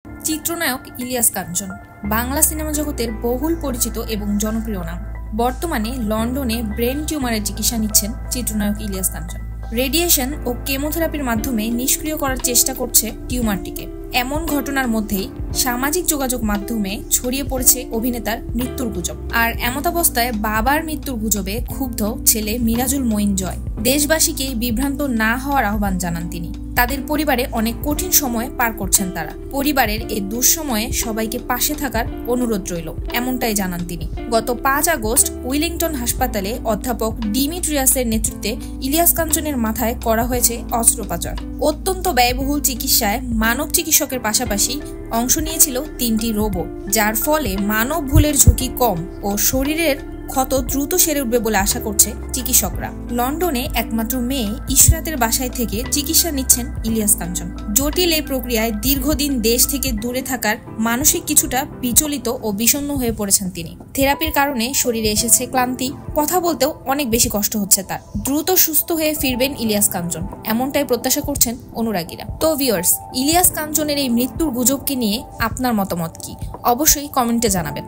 চিত্রনায়ক ইলিয়াস কাঞ্চন বাংলা সিনেমা জগতের বহুল পরিচিত এবং জনপ্রিয় নাম। বর্তমানে লন্ডনে ব্রেন টিউমারের চিকিৎসা নিচ্ছেন চিত্রনায়ক ইলিয়াস কাঞ্চন। রেডিয়েশন ও কেমোথেরাপির মাধ্যমে নিষ্ক্রিয় করার চেষ্টা করছে টিউমারটিকে। এমন ঘটনার মধ্যেই সামাজিক যোগাযোগ মাধ্যমে ছড়িয়ে পড়েছে অভিনেতার মৃত্যুর গুজব। আর এমতাবস্থায় বাবার মৃত্যুর গুজবে ক্ষুব্ধ ছেলে মিরাজুল মঈন জয়। দেশবাসীকে বিভ্রান্ত না হওয়ার আহ্বান জানান তিনি। তাদের পরিবারে অনেক কঠিন সময় পার করছেন তারা। পরিবারের এই দুঃসময়ে সবাইকে পাশে থাকার অনুরোধ রইল, এমনটাই জানান তিনি। গত 5 আগস্ট উইলিংটন হাসপাতালে অধ্যাপক ডিমিট্রিয়াসের নেতৃত্বে ইলিয়াস কাঞ্চনের মাথায় করা হয়েছে অস্ত্রোপচার। অত্যন্ত ব্যয়বহুল চিকিৎসায় মানব চিকিৎসকের পাশাপাশি অংশ নিয়েছিল 3টি রোবট, যার ফলে মানব ভুলের ঝুঁকি কম ও শরীরের ক্ষত দ্রুত সেরে উঠবে বলে আশা করছে চিকিৎসকরা। লন্ডনে একমাত্র মেয়ে ইশরাতের বাসায় থেকে চিকিৎসা নিচ্ছেন ইলিয়াস কাঞ্চন। জটিল এই প্রক্রিয়ায় দীর্ঘদিন দেশ থেকে দূরে থাকার মানসিক কিছুটা বিচলিত ও বিষণ্ণ হয়ে পড়েছেন তিনি। থেরাপির কারণে শরীরে এসেছে ক্লান্তি, কথা বলতেও অনেক বেশি কষ্ট হচ্ছে তার। দ্রুত সুস্থ হয়ে ফিরবেন ইলিয়াস কাঞ্চন, এমনটাই প্রত্যাশা করছেন অনুরাগীরা। তো ভিউয়ার্স, ইলিয়াস কাঞ্চনের এই মৃত্যুর গুজবকে নিয়ে আপনার মতামত কি? অবশ্যই কমেন্টে জানাবেন।